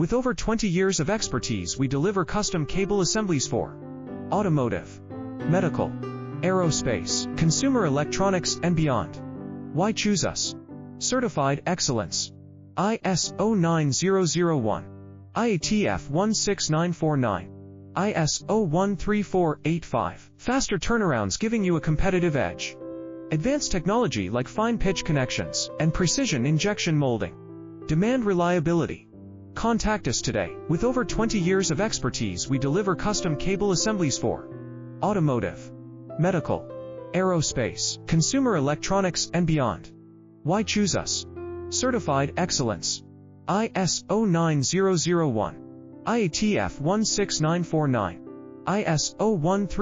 With over 20 years of expertise, we deliver custom cable assemblies for automotive, medical, aerospace, consumer electronics, and beyond. Why choose us? Certified excellence. ISO 9001, IATF 16949, ISO 13485. Faster turnarounds giving you a competitive edge. Advanced technology like fine pitch connections and precision injection molding. Demand reliability. Contact us today. With over 20 years of expertise, we deliver custom cable assemblies for automotive, medical, aerospace, consumer electronics, and beyond. Why choose us? Certified excellence. ISO 9001, IATF 16949, ISO 13485.